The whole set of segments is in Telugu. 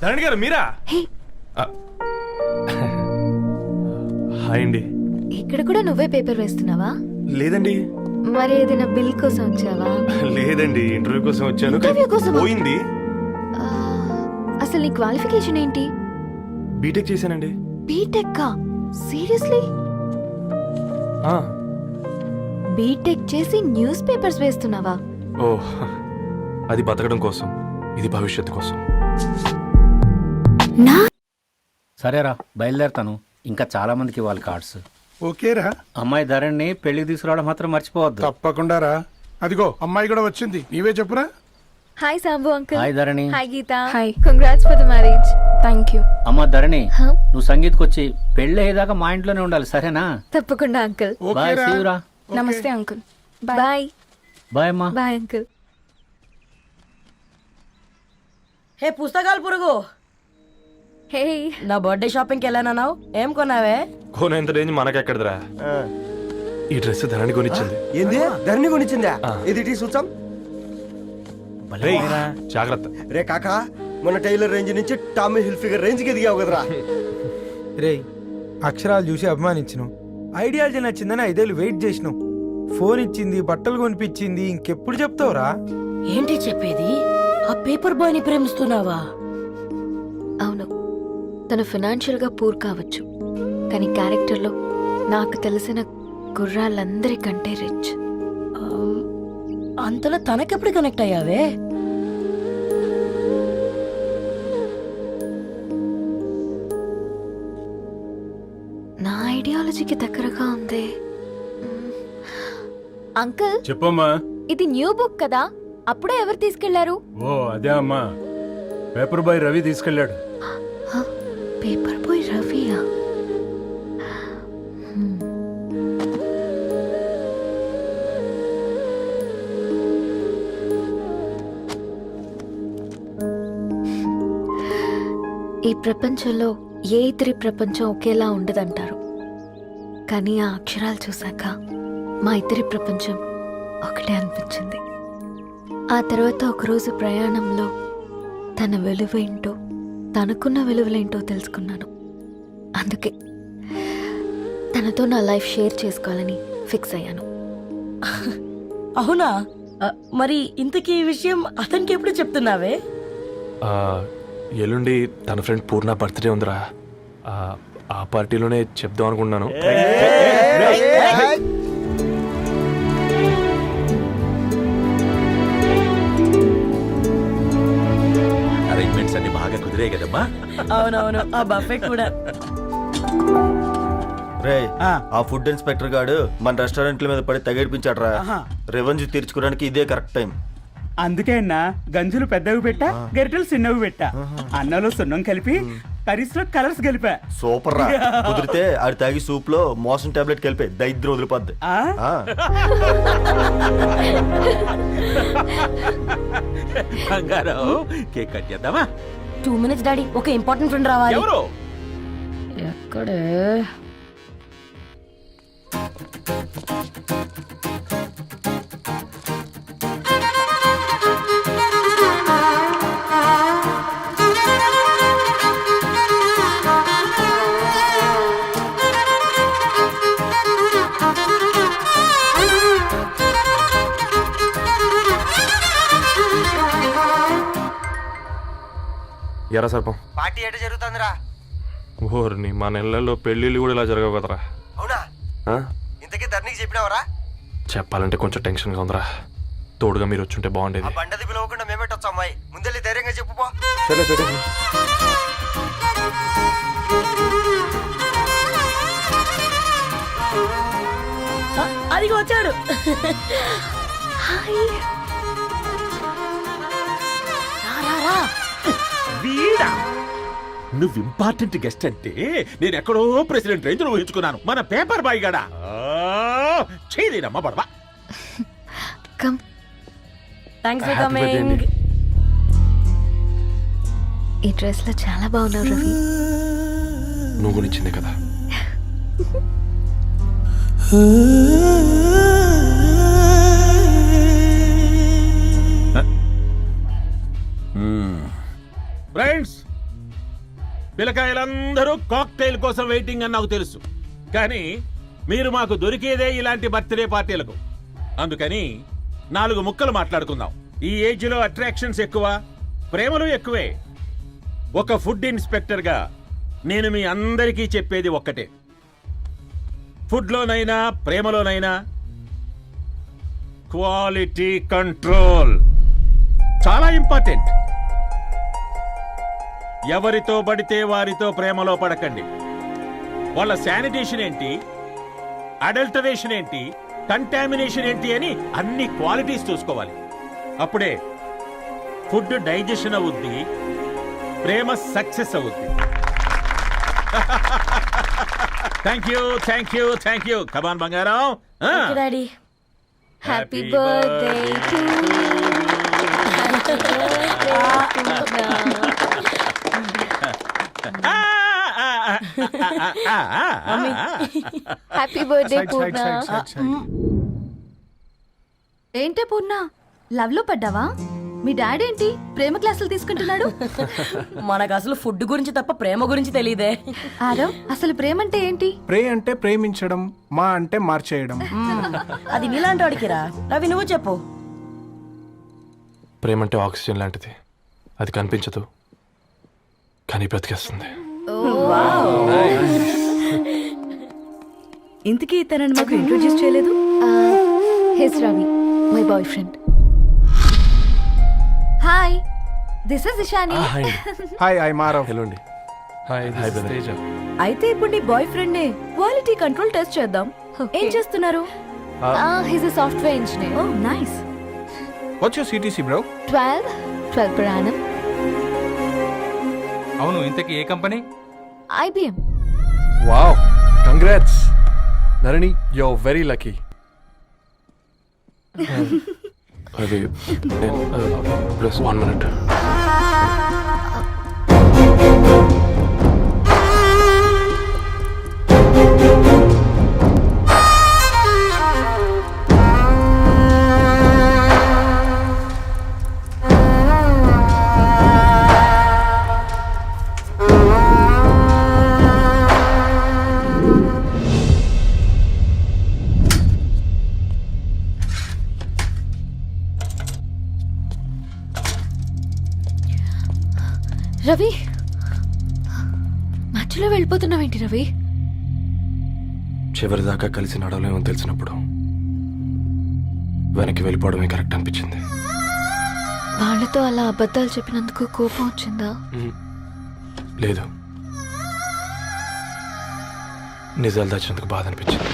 ధరణి గారు మీరా? హాయ్ అండి. ఇక్కడ కూడా నువ్వే పేపర్ వేస్తున్నావా? లేదండి. మరి ఏదైనా బిల్ కోసం వచ్చావా? లేదండి, ఇంటర్వ్యూ కోసం వచ్చాను. ఇంటర్వ్యూ కోసం పోయింది. అసలు నీ క్వాలిఫికేషన్ ఏంటి? బీటెక్ చేశానండి. బీటెక్? సీరియస్లీ? బీటెక్ చేసి న్యూస్ పేపర్స్ వేస్తున్నావా? ఓ, అది బతకడం కోసం, ఇది భవిష్యత్తు కోసం. సరేరా, బయలుదేరతాను. ఇంకా చాలా మందికి ఇవ్వాలి కార్డ్స్. ఓకేరా. అమ్మాయి ధరణి పెళ్లికి తీసుకురావడం మాత్రం మర్చిపోవద్దు. తప్పకుండా రా. అదిగో అమ్మాయి కూడా వచ్చింది, నీవే చెప్పురా. Hi Sambu uncle. Hi Dharani. Hi Geetha. Hi. Congrats for the marriage. Thank you. అమ్మ ధరణి, నువ్వు సంగీత్కి వచ్చి పెళ్లి అయ్యేదాకా మా ఇంట్లోనే ఉండాలి, సరేనా? తప్పకుండా అంకుల్. బాయ్, ఓకేరా. సీవురా. నమస్తే అంకుల్. బాయ్. బాయ్ అమ్మా. Bye uncle. హే పుస్తకాలు పురుగు, హే, నా బర్త్డే షాపింగ్కి వెళ్ళానన్నావు, ఏం కొన్నావే? కోనేంత రేంజ్ మనకెక్కడదిరా. ఈ డ్రెస్ ధరణి కొనిచ్చింది. ఏంది ధరణి కొనిచ్చిందా? ఇది చూసాం. రేయ్, జాగ్రత్త. రే కాకా, మన టైలర్ రేంజ్ నుంచి టామీ హిల్ఫిగర్ రేంజ్ కి ఎదిగావు కదరా. రే, అక్షరాలు చూసి అభిమానించను, ఐడియాలజీ నచ్చిందని 5 ఏళ్ళు వెయిట్ చేసినావు. ఫోన్ ఇచ్చింది, బట్టలు కొనిపించింది, ఇంకెప్పుడు చెప్తావురా? ఏంటి చెప్పేది? ఆ పేపర్ బాయ్ ని ప్రేమిస్తున్నావా? అవును, తను ఫైనాన్షియల్ గా పూర్ కావచ్చు, కానీ క్యారెక్టర్లో నాకు తెలిసిన గుర్రాలందరికంటే రిచ్. అంతలో తనకెప్పుడు కనెక్ట్ అయ్యావే? నా ఐడియాలజీకి దగ్గరగా ఉంది. అంకుల్, చెప్పమ్మా. ఇది న్యూ బుక్ కదా, అప్పుడే ఎవరు తీసుకెళ్లారు? ఓ అదే అమ్మా, పేపర్ బాయ్ రవి తీసుకెళ్ళాడు. పేపర్ బాయ్ రవియా? ఈ ప్రపంచంలో ఏ ఇద్దరి ప్రపంచం ఒకేలా ఉండదంటారు, కానీ ఆ అక్షరాలు చూశాక మా ఇద్దరి ప్రపంచం ఒకటే అనిపించింది. ఆ తర్వాత ఒకరోజు ప్రయాణంలో తన విలువేంటో, తనకున్న విలువలేంటో తెలుసుకున్నాను. అందుకే తనతో నా లైఫ్ షేర్ చేసుకోవాలని ఫిక్స్ అయ్యాను. అవునా? మరి ఇంతకీ ఈ విషయం అతనికి ఎప్పుడు చెప్తున్నావే? ఎల్లుండి తన ఫ్రెండ్ పూర్ణ బర్త్డే ఉందిరా. ఆ పార్టీలోనే చెప్దాం అనుకుంటున్నాను. అరేంజ్మెంట్స్ అన్ని బాగా కుదిరే కదమ్మా. అవునవును, ఆ బఫే కూడా. రే, ఆ ఫుడ్ ఇన్స్పెక్టర్ గాడు మన రెస్టారెంట్ల మీద పడి తగేడిపించాడు రా. రెవెన్యూ తీర్చుకోవడానికి ఇదే కరెక్ట్ టైం. అందుకే అన్న గంజులు పెద్దవి పెట్టా, గరిటెలు చిన్నవి పెట్టా. అన్నంలో సున్నం కలిపి, కర్రీస్ లో కలర్స్ కలిపా. సూపర్ రా. కుదిరితే ఆడి తాగి సూప్ లో మోషన్ టాబ్లెట్ కలిపే దైద్రం వదిలిపోద్ది. బంగారం, కేక్ కట్ చేద్దామా? 2 minutes డాడీ, ఒక ఇంపార్టెంట్ ఫ్రెండ్ రావాలి. ఎవరు? ఎక్కడే? ఎరా సర్పం, పార్టీ ఎట జరుగుతుందిరా? ఓర్ని, మా నెలల్లో పెళ్ళిళ్ళు కూడా ఇలా జరగవు కదరా. అవునా? ఇంతకీ ధరణికి చెప్పినావరా? చెప్పాలంటే కొంచెం టెన్షన్గా ఉందిరా. తోడుగా మీరు వచ్చుంటే బాగుండేది. బండది పిలవకుండా మేమేటొచ్చా అమ్మాయి? ముందెళ్ళి ధైర్యంగా చెప్పుపో. సరే సరే. అదిగో వచ్చాడు. వీడా? నువ్వు ఇంపార్టెంట్ గెస్ట్ అంటే నేను ఎక్కడో ప్రెసిడెంట్ రేంజ్ ఊహించుకున్నాను. మన పేపర్ బాయ్ గడా చేయలేనమ్మా బడవా. కమ్. Thanks for coming. ఈ డ్రెస్ లో చాలా బాగున్నావు రవి. నువ్వు గురించిందే కదా. ఫ్రెండ్స్, పిల్లకాయలందరూ కాక్టైల్ కోసం వెయిటింగ్ అని నాకు తెలుసు, కానీ మీరు మాకు దొరికేదే ఇలాంటి బర్త్డే పార్టీలకు. అందుకని 4 ముక్కలు మాట్లాడుకుందాం. ఈ ఏజ్ లో అట్రాక్షన్స్ ఎక్కువ, ప్రేమలు ఎక్కువే. ఒక ఫుడ్ ఇన్స్పెక్టర్ గా నేను మీ అందరికీ చెప్పేది ఒక్కటే, ఫుడ్లోనైనా ప్రేమలోనైనా క్వాలిటీ కంట్రోల్ చాలా ఇంపార్టెంట్. ఎవరితో పడితే వారితో ప్రేమలో పడకండి. వాళ్ళ శానిటేషన్ ఏంటి, అడల్టరేషన్ ఏంటి, కంటామినేషన్ ఏంటి అని అన్ని క్వాలిటీస్ చూసుకోవాలి. అప్పుడే ఫుడ్ డైజెషన్ అవుద్ది, ప్రేమ సక్సెస్ అవుద్ది. Thank you, thank you, thank you. Come on బంగారం. Daddy happy birthday to happy birthday Purna. ఏంటే పూర్ణ, లవ్ లో పడ్డావా? మీ డాడీ ఏంటి ప్రేమ క్లాసులు తీసుకుంటున్నాడు? మనకు అసలు ఫుడ్ గురించి తప్ప ప్రేమ గురించి తెలియదే. ఆరవ్, అసలు ప్రేమ అంటే ఏంటి? ప్రే అంటే ప్రేమించడం, మా అంటే మార్చేయడం. అది నీలాంటి వాడికిరా. రవి నువ్వు చెప్పు. ప్రేమ అంటే ఆక్సిజన్ లాంటిది, అది కనిపించదు కానీ బ్రతికేస్తుంది. ఇంతకీ తనని మాకు ఇంట్రొడ్యూస్ చేయలేదు. He's Ravi, my boyfriend. Hi, this is Ishani. Hi, I Maarav. Hello అండి. హాయ్ తేజ. అయితే ఇప్పుడు నీ బాయ్ ఫ్రెండ్ నే క్వాలిటీ కంట్రోల్ టెస్ట్ చేద్దాం. ఏం చేస్తున్నారు? He's a software engineer. Oh nice. What's your CTC bro? 12 per annum. అవును, ఇంతకీ ఏ కంపెనీ? IBM. Wow, congrats Narani, you are very lucky. అది ప్లస్ 1 minute. రవి, మధ్యలో వెళ్ళిపోతున్నావేంటి రవి? చివరిదాకా కలిసి నడవలేమో తెలిసినప్పుడు వెనక్కి వెళ్ళిపోవడమే కరెక్ట్ అనిపించింది. వాళ్ళతో అలా అబద్ధాలు చెప్పినందుకు కోపం వచ్చిందా? లేదు, నిజాలు దాచినందుకు బాధ అనిపించింది.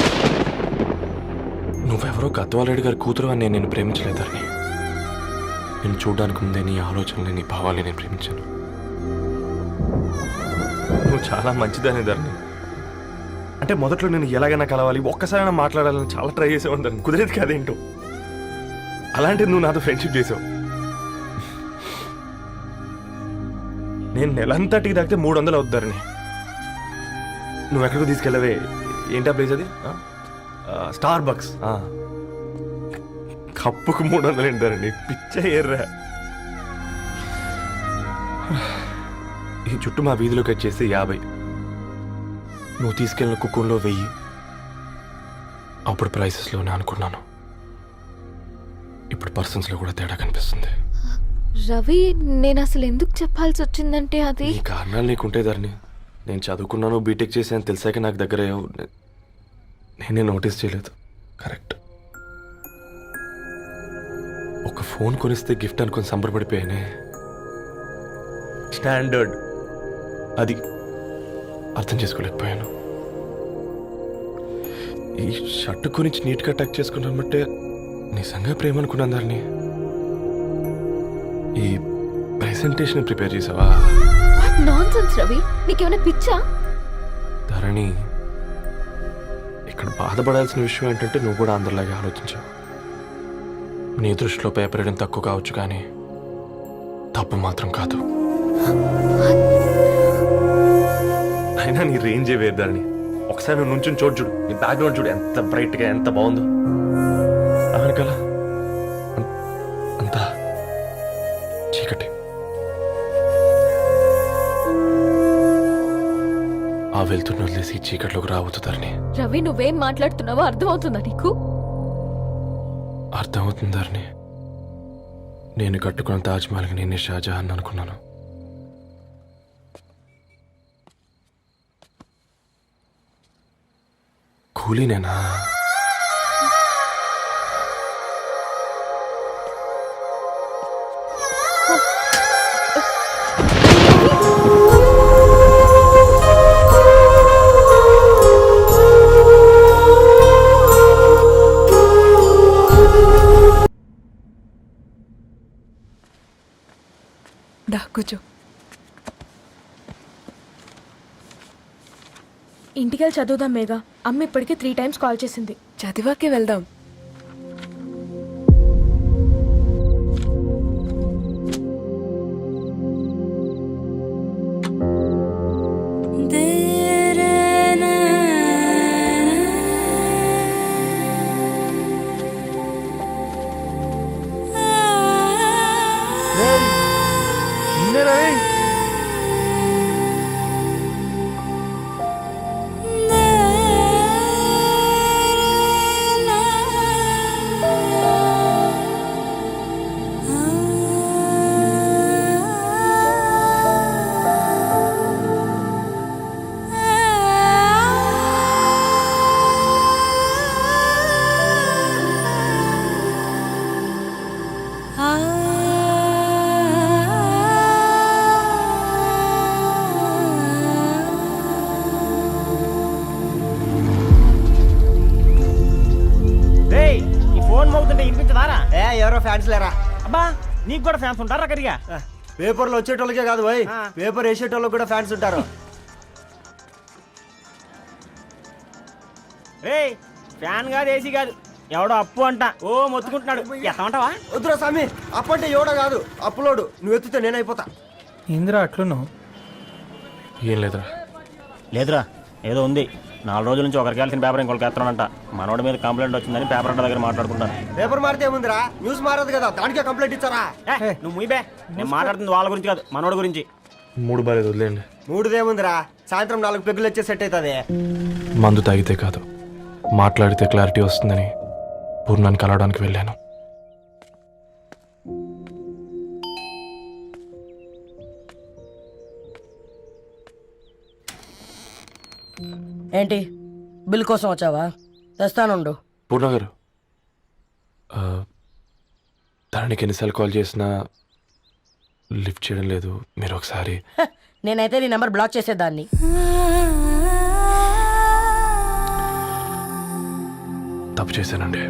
నువ్వెవరో గద్వాలరెడ్డి గారి కూతురు అని నేను ప్రేమించలేదని. నేను చూడడానికి ముందే నీ ఆలోచనలు, నీ భావాలు నేను ప్రేమించాను. నువ్వు చాలా మంచిదనే ధరణి. అంటే మొదట్లో నేను ఎలాగైనా కలవాలి, ఒక్కసారైనా మాట్లాడాలని చాలా ట్రై చేసేవాడిని ధరణి. కుదిరేది కాదేంటో. అలాంటిది నువ్వు నాతో ఫ్రెండ్షిప్ చేసావు. నేను నెలంతటికి తాకితే 300 అవుతారని. నువ్వు ఎక్కడికి తీసుకెళ్ళవే? ఏంటా ప్లేస్ అది? Star bucks. కప్పుకు 300 ఏంటారండి, పిచ్చ ఎర్రా. ఈ చుట్టూ మా వీధిలో కట్ చేస్తే 50. నువ్వు తీసుకెళ్ళిన కుక్కర్లో 1000. అప్పుడు ప్రైసెస్లోనే అనుకున్నాను, ఇప్పుడు పర్సన్స్లో కూడా తేడా కనిపిస్తుంది. రవి, నేను అసలు ఎందుకు చెప్పాల్సి వచ్చిందంటే అది ఈ కారణాలు నీకుంటే ధరణి. నేను చదువుకున్నాను, బీటెక్ చేశాను తెలిసాక నాకు దగ్గర నేనే నోటీస్ చేయలేదు. కరెక్ట్. ఒక ఫోన్ కొనిస్తే గిఫ్ట్ అనుకొని సంబరపడిపోయానే. స్టాండర్డ్ అది అర్థం చేసుకోలేకపోయాను. ఈ షర్ట్ గురించి నీట్గా టక్ చేసుకున్నామంటే నిజంగా ప్రేమ అనుకున్నాను దాన్ని. ఈ ప్రెజెంటేషన్ ప్రిపేర్ చేసావా? నాన్సెన్స్ రవి, నీకేమైనా పిచ్చా? ధరణి, ఇక్కడ బాధపడాల్సిన విషయం ఏంటంటే నువ్వు కూడా అందరిలాగే ఆలోచించావు. నీ దృష్టిలో పేపర్ వేయడం తక్కువ కావచ్చు, కానీ తప్పు మాత్రం కాదు. అయినా నీ రేంజే వేరు ధరణి. ఒకసారి నువ్వు నుంచుని చూడు, నీ బ్యాక్గ్రౌండ్ చూడు ఎంత బ్రైట్గా, ఎంత బాగుందో. వెనకాల అంతా చీకటి. ఆ వెళ్తున్న వదిలేసి ఈ చీకట్లోకి రావద్దు ధరణి. రవి నువ్వేం మాట్లాడుతున్నావో అర్థమవుతుందా నీకు? అర్థమవుతుంది ధరణి. నేను కట్టుకున్న తాజ్మహల్కి నేనే షాజహాన్ అనుకున్నాను. కూలీనేనా? కూర్చో. ఇంటికెళ్ళి చదువుదాం మేఘా. అమ్మ ఇప్పటికే 3 times కాల్ చేసింది. చదివాకే వెళ్దాం. ఎవరో ఫ్యాన్స్ లేరా? అబ్బా నీకు కూడా ఫ్యాన్స్ ఉంటారా కరిగా? పేపర్లో వచ్చేటోళ్ళకే కాదు భయ్, పేపర్ వేసేటోళ్ళకి కూడా ఫ్యాన్స్ ఉంటారు. రేయ్ ఫ్యాన్ కాదు, ఏసీ కాదు, ఎవడో అప్పు అంట ఓ మొత్తుకుంటున్నాడు. ఎత్తమంటావా? వద్దురా స్వామి, అప్పు అంటే ఎవడో కాదు, అప్పులోడు. నువ్వు ఎత్తుతే నేనైపోతా. ఇందిరా అట్లున్నావు? ఏం లేదురా. లేదురా, ఏదో ఉంది. 4 రోజుల నుంచి ఒకరికి వెళ్ళిన పేపర్ ఇంకొకరికి ఎత్తనంట. మనోడి మీద కంప్లైంట్ వచ్చిందని పేపర్ అడ్డ దగ్గర మాట్లాడుకుంటాను. పేపర్ మారితే ఏముందిరా, న్యూస్ మారదు కదా, దానికే కంప్లైంట్ ఇచ్చారా? నువ్వు ముయ్యబే, నేను మాట్లాడుతుంది వాళ్ళ గురించి కాదు, మనోడి గురించి. 3 బాలేదు, వదిలేండి. 3దేముందిరా, సాయంత్రం 4 పెగ్గులు వచ్చే సెట్ అవుతుంది. మందు తాగితే కాదు, మాట్లాడితే క్లారిటీ వస్తుందని పూర్ణాన్ని కలవడానికి వెళ్ళాను. ఏంటి బిల్ కోసం వచ్చావా? తెస్తానుండు. పూర్ణ గారు, ధరణికి ఎన్నిసార్లు కాల్ చేసినా లిఫ్ట్ చేయడం లేదు. మీరు ఒకసారి. నేనైతే నీ నెంబర్ బ్లాక్ చేసేదాన్ని. తప్పు చేశానండి.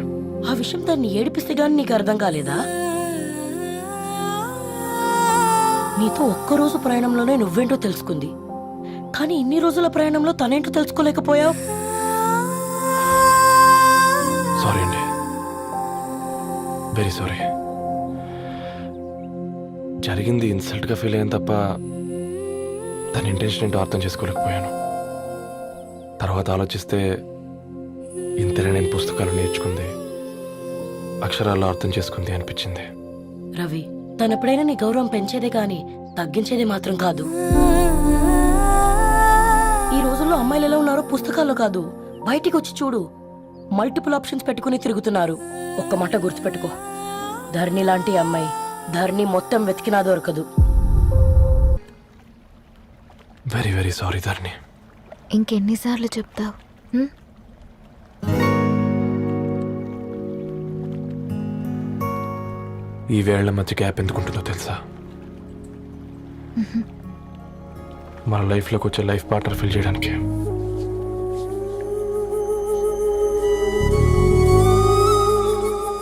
ఆ విషయం దాన్ని ఏడిపిస్తే గానీ నీకు అర్థం కాలేదా? నీతో ఒక్కరోజు ప్రయాణంలోనే నువ్వేంటో తెలుసుకుంది, కానీ ఇన్ని రోజుల ప్రయాణంలో తనేంటో తెలుసుకోలేకపోయావు. సారీ అండి, వెరీ సారీ. జరిగింది ఇన్సల్ట్గా ఫీల్ అయ్యాను తప్ప తన ఇంటెన్షన్ ఏంటో అర్థం చేసుకోలేకపోయాను. తర్వాత ఆలోచిస్తే ఇంతనే నేను పుస్తకాలు నేర్చుకుంది, అక్షరాల్లో అర్థం చేసుకుంది అనిపించింది. రవి, తనెప్పుడైనా నీ గౌరవం పెంచేదే గాని తగ్గించేదే మాత్రం కాదు. ఈ రోజుల్లో అమ్మాయిలు ఎలా ఉన్నారో పుస్తకాల్లో కాదు, బయటికి వచ్చి చూడు. మల్టిపుల్ ఆప్షన్స్ పెట్టుకుని తిరుగుతున్నారు. ఒక్క మాట గుర్తుపెట్టుకో, ధరణి లాంటి అమ్మాయి ధరణి మొత్తం వెతికినా దొరకదు. వెరీ వెరీ సారీ ధరణి. ఇంకెన్నిసార్లు చెప్తావు? ఈ వేళ్ల మధ్య గ్యాప్ ఎందుకుంటుందో తెలుసా? మన లైఫ్లోకి వచ్చే లైఫ్ పార్ట్నర్ ఫిల్ చేయడానికి.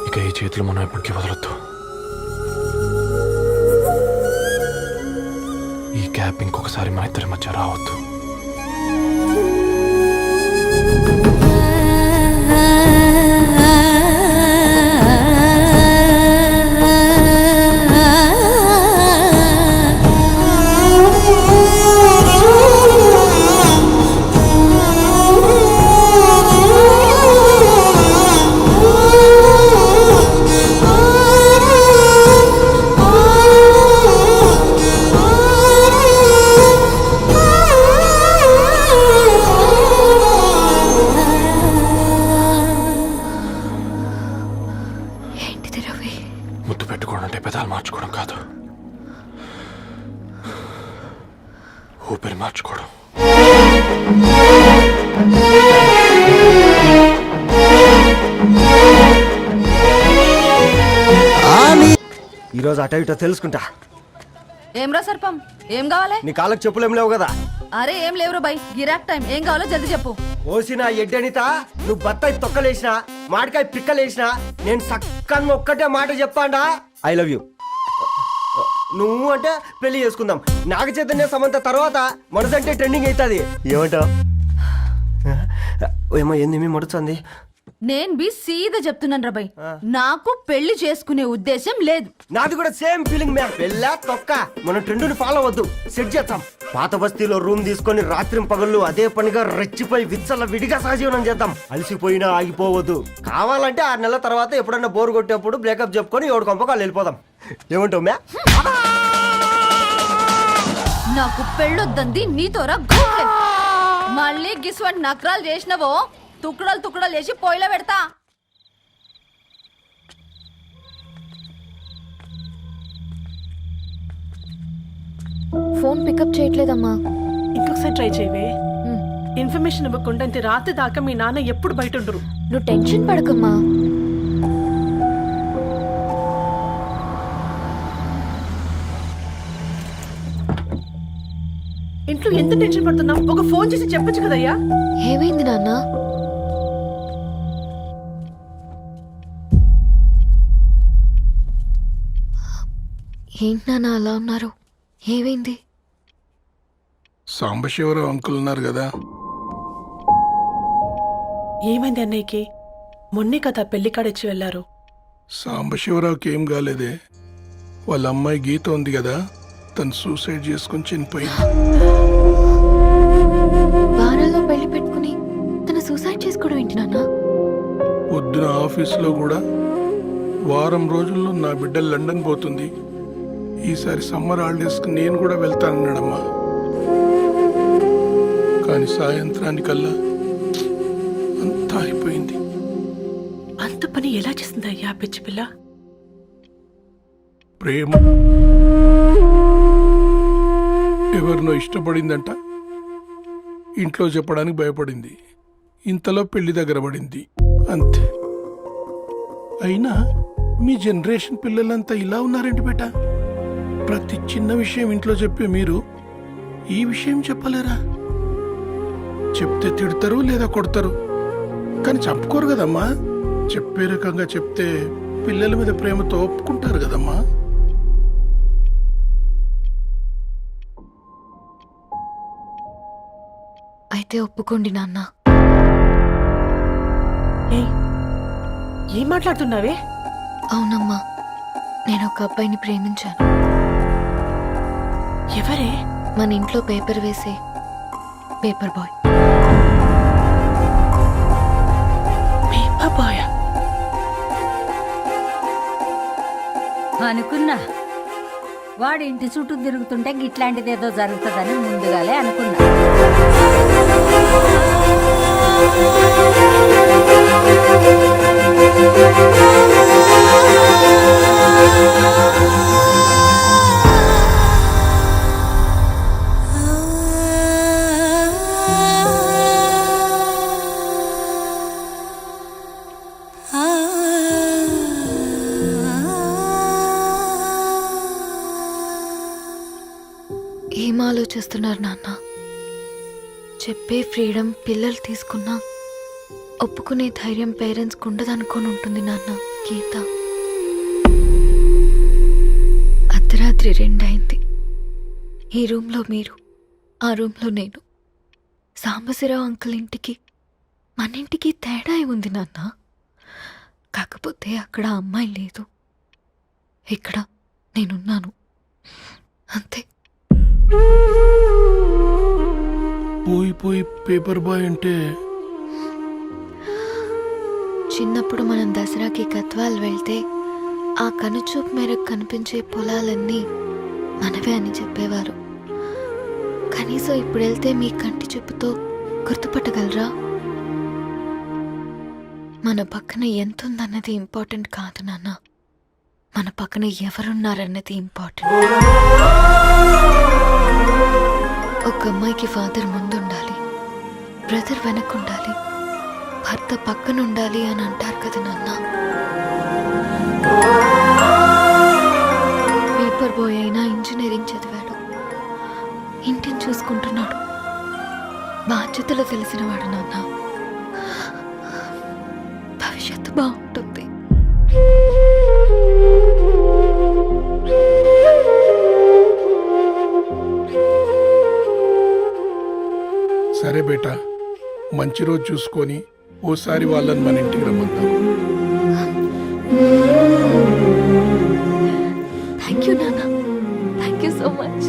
ఇక ఈ చేతులు మనం ఎప్పటికీ వదలొద్దు. ఈ గ్యాప్ ఇంకొకసారి మన ఇద్దరి మధ్య రావద్దు. ఊపిరి మార్చుకోవడం. ఈరోజు అటో ఇటో తెలుసుకుంటా. ఏం రా సర్పం ఏం కావాలి? నీ కాళ్ళకి చెప్పులేం లేవు కదా? అరే ఏం లేవురా బై, గిరాక్ టైం. ఏం కావాలో జల్దీ చెప్పు. ఓసిన ఎడ్డనిత, నువ్వు బత్తాయి తొక్కలేసినా మాడికాయ పిక్కలేసినా నేను సక్కని ఒక్కటే మాట చెప్పాండా, ఐ లవ్ యూ. నువ్వు అంటే పెళ్లి చేసుకుందాం. నాగ చైతన్య సమంత తర్వాత మనసంటే ట్రెండింగ్ అవుతుంది. ఏమంటావు? ఏమో ఏంది మీ మడుతుంది? నేను బి సీదా చెప్తున్నాను రా బై, నాకు పెళ్లి చేసుకునే ఉద్దేశం లేదు. నాది కూడా సేమ్ ఫీలింగ్ మ్యామ్. పెళ్ళా తొక్క, మనం ట్రెండ్ని ఫాలో అవ్వద్దు, సెట్ చేద్దాం. పాత బస్తీలో రూమ్ తీసుకొని రాత్రి పగళ్ళు అదే పనిగా రెచ్చిపోయి విచ్చల విడిగా సహజీవనం చేద్దాం. అలసిపోయినా ఆగిపోవద్దు. కావాలంటే 6 నెలల తర్వాత ఎప్పుడన్నా బోర్ కొట్టేప్పుడు బ్రేకప్ చెప్పుకొని ఎవడు కొంపకాలు వెళ్ళిపోదాం. ఏమంటావు మ్యా? నాకు పెళ్ళొద్దంది నీతోరా గూకే. మళ్ళీ గిస్వంటి నకరాలు చేసినవో తుక్కడలు తుక్కడలు చేసి పొయ్యిలో పెడతా. ఫోన్ పికప్ చేయట్లేదమ్మా. ఇంకొకసారి ట్రై చేయవే. ఇన్ఫర్మేషన్ ఇవ్వకుండా ఇంత రాత్రి దాకా మీ నాన్న ఎప్పుడు బయట ఉండరు. నువ్వు టెన్షన్ పడకమ్మా. ఇంట్లో ఎంత టెన్షన్ పడుతున్నావు? ఒక ఫోన్ చేసి చెప్పొచ్చు కదయ్యా. ఏమైంది నాన్న? ఏంటి నాన్న అలా ఉన్నారు? ఏమైంది? సాంబశివరావు అంకుల్ ఉన్నారు కదా, ఏమైంది అన్నయ్యకి? మొన్నే కదా పెళ్లి కాడిచ్చి వెళ్ళారు. సాంబశివరావుకి ఏం కాలేదే. వాళ్ళ అమ్మాయి గీత ఉంది కదా, తను సూసైడ్ చేసుకుని చనిపోయింది. వారాల్లో పెళ్లి పెట్టుకుని తను సూసైడ్ చేసుకోవడం ఏంటి నాన్న? పొద్దున ఆఫీసులో కూడా వారం రోజుల్లో నా బిడ్డ లండన్ పోతుంది, ఈసారి సమ్మర్ హాలిడేస్కి నేను కూడా వెళ్తానన్నాడమ్మా. కానీ సాయంత్రానికల్లా అంతా అయిపోయింది. అంత పని ఎలా చేసింది అయ్యా పిచ్చి పిల్ల? ప్రేమ ఎవరినో ఇష్టపడిందంట, ఇంట్లో చెప్పడానికి భయపడింది. ఇంతలో పెళ్లి దగ్గర పడింది, అంతే. అయినా మీ జనరేషన్ పిల్లలంతా ఇలా ఉన్నారేంటి బేట? ప్రతి చిన్న విషయం ఇంట్లో చెప్పే మీరు ఈ విషయం చెప్పలేరా? చెప్తే తిడతారు లేదా కొడతారు, కానీ చంపుకోరు కదమ్మా. చెప్పే రకంగా చెప్తే పిల్లల మీద ప్రేమతో ఒప్పుకుంటారు కదమ్మా. అయితే ఒప్పుకోండి నాన్న. ఏం మాట్లాడుతున్నావే? అవునమ్మా, నేను ఒక అబ్బాయిని ప్రేమించాను. ఎవరే? మన ఇంట్లో పేపర్ వేసే పేపర్ బాయ్. పేపర్ బాయ్ అనుకున్నా వాడి ఇంటి చుట్టూ తిరుగుతుంటే గిట్లాంటిది ఏదో జరుగుతుందని ముందుగాలే అనుకున్నా. ఏం ఆలోచిస్తున్నారు నాన్న? చెప్పే ఫ్రీడమ్ పిల్లలు తీసుకున్నా ఒప్పుకునే ధైర్యం పేరెంట్స్కి ఉండదనుకొని ఉంటుంది నాన్న. గీత అర్ధరాత్రి 2 అయింది. ఈ రూమ్లో మీరు, ఆ రూమ్లో నేను. సాంబశివరావు అంకుల్ ఇంటికి మన ఇంటికి తేడా ఉంది నాన్న. కాకపోతే అక్కడ అమ్మాయి లేదు, ఇక్కడ నేనున్నాను, అంతే. పోయి పేపర్ బాయ్ అంటే చిన్నప్పుడు మనం దసరాకి గద్వాల్ వెళ్తే ఆ కనుచూపు మేరకు కనిపించే పొలాలన్నీ మనవే అని చెప్పేవారు. కనీసం ఇప్పుడు వెళ్తే మీ కంటి చూపుతో గుర్తుపట్టగలరా? మన పక్కన ఎంతుందన్నది ఇంపార్టెంట్ కాదు నాన్న, మన పక్కన ఎవరున్నారన్నది ఇంపార్టెంట్. ఒక ఒక అమ్మాయికి ఫాదర్ ముందుండాలి, బ్రదర్ వెనకుండాలి, భర్త పక్కన ఉండాలి అని అంటారు కదా నాన్న. పేపర్ బాయ్ అయినా ఇంజనీరింగ్ చదివాడు, ఇంటిని చూసుకుంటున్నాడు, బాధ్యతలు తెలిసినవాడు నాన్న. భవిష్యత్తు బాగుంటుంది. సరే బేటా, మంచి రోజు చూసుకొని ఓసారి వాళ్ళని మన ఇంటికి రమ్మందాం. థ్యాంక్ యూ నాన్న, థ్యాంక్ యూ సో మచ్.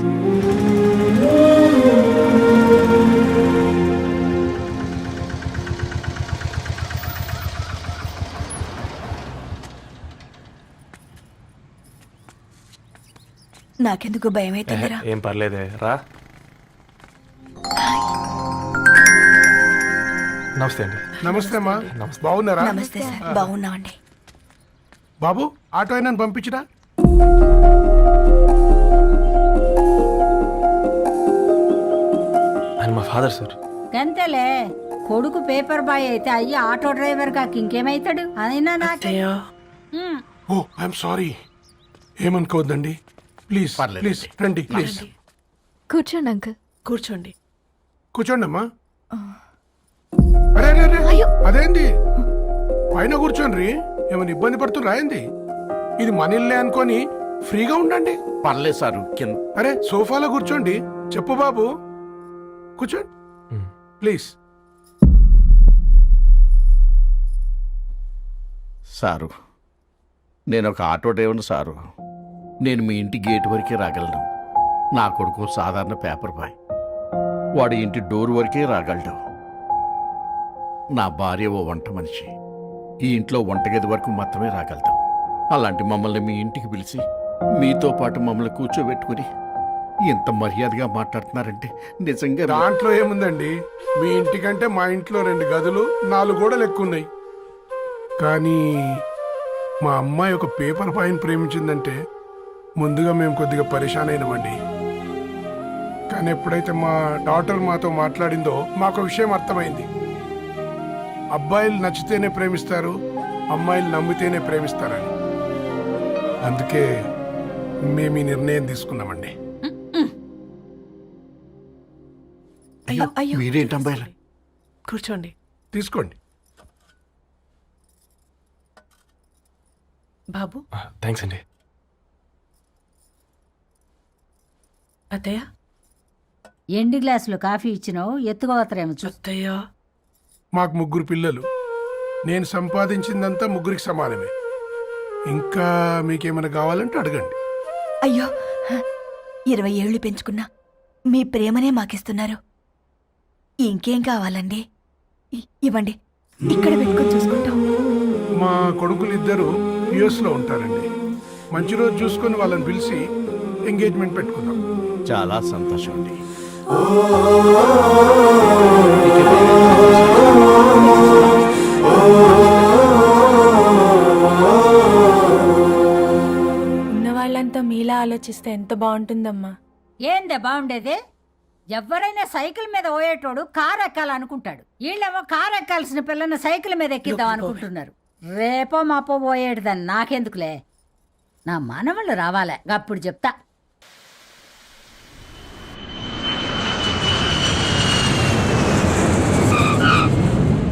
నాకెందుకు భయం అవుతుందిరా. ఏం పర్లేదే రా. నమస్తే అండి. నమస్తే అమ్మా, బాగున్నారా? నమస్తే సార్, బాగున్నామండి. బాబు, ఆటో అయినా పంపించినా? ఆయన మా ఫాదర్ సార్. గంతేలే, కొడుకు పేపర్ బాయ్ అయితే అయ్యి ఆటో డ్రైవర్ కాక ఇంకేమైతాడు? అయినా నాకే ఓ ఐఎమ్ సారీ, ఏమనుకోవద్దండి. ప్లీజ్ ప్లీజ్ రండి, ప్లీజ్ కూర్చోండి అంకుల్. కూర్చోండి. కూర్చోండి అమ్మా. అరే అరే అరే, అదేంది పైన కూర్చోండి, ఏమైనా ఇబ్బంది పడుతున్నా ఏంది? ఇది మన ఇల్లే అనుకొని ఫ్రీగా ఉండండి. పర్లేదు సారు. అరే సోఫాలో కూర్చోండి. చెప్పు బాబు, కూర్చోండి ప్లీజ్. సారు, నేను ఒక ఆటో డ్రైవర్ని సారు. నేను మీ ఇంటి గేట్ వరకే రాగలను. నా కొడుకు సాధారణ పేపర్ బాయ్, వాడి ఇంటి డోర్ వరకే రాగలడు. నా భార్య ఓ వంట మనిషి, ఈ ఇంట్లో వంటగది వరకు మాత్రమే రాగలుగుతాం. అలాంటి మమ్మల్ని మీ ఇంటికి పిలిచి మీతో పాటు మమ్మల్ని కూర్చోబెట్టుకుని ఎంత మర్యాదగా మాట్లాడుతున్నారంటే నిజంగా. దాంట్లో ఏముందండి, మీ ఇంటికంటే మా ఇంట్లో 2 గదులు 4 గోడలు ఎక్కువ ఉన్నాయి. కానీ మా అమ్మాయి ఒక పేపర్ బాయ్ని ప్రేమించిందంటే ముందుగా మేము కొద్దిగా పరేషాన్ అయినామండి. కానీ ఎప్పుడైతే మా డాటర్ మాతో మాట్లాడిందో మాకు విషయం అర్థమైంది. అబ్బాయిలు నచ్చితేనే ప్రేమిస్తారు, అమ్మాయిలు నమ్మితేనే ప్రేమిస్తారని. అందుకే మేము ఈ నిర్ణయం తీసుకున్నామండి. మీరేంటి అమ్మాయిలు? కూర్చోండి. తీసుకోండి. బాబు. థ్యాంక్స్ అండి. అత్తయ్య. ఎండి గ్లాసులో కాఫీ ఇచ్చినావు, ఎత్తుకోవతరేమో చూ. అత్తయ్య. మాకు 3 పిల్లలు, నేను సంపాదించిందంతా 3కి సమానమే. ఇంకా మీకేమైనా కావాలంటే అడగండి. అయ్యో, 20 ఏళ్ళు పెంచుకున్నా మీ ప్రేమనే మాకిస్తున్నారు. ఇంకేం కావాలండి? ఇవ్వండి, ఇక్కడ పెట్టుకొని చూసుకుంటాం. మా కొడుకులిద్దరూ యుఎస్లో ఉంటారండి. మంచి రోజు చూసుకొని వాళ్ళని పిలిచి ఎంగేజ్మెంట్ పెట్టుకుందాం. చాలా సంతోషం అండి. ఉన్న వాళ్ళంతా మీలా ఆలోచిస్తే ఎంత బాగుంటుందమ్మా. ఏందే బాగుండేది? ఎవరైనా సైకిల్ మీద పోయేటోడు కారు ఎక్కాలనుకుంటాడు. వీళ్ళేమో కారు ఎక్కాల్సిన పిల్లని సైకిల్ మీద ఎక్కిద్దాం అనుకుంటున్నారు. రేపో మాపో పోయేటిదని నాకెందుకులే, నా మనవళ్ళు రావాలే, అప్పుడు చెప్తా.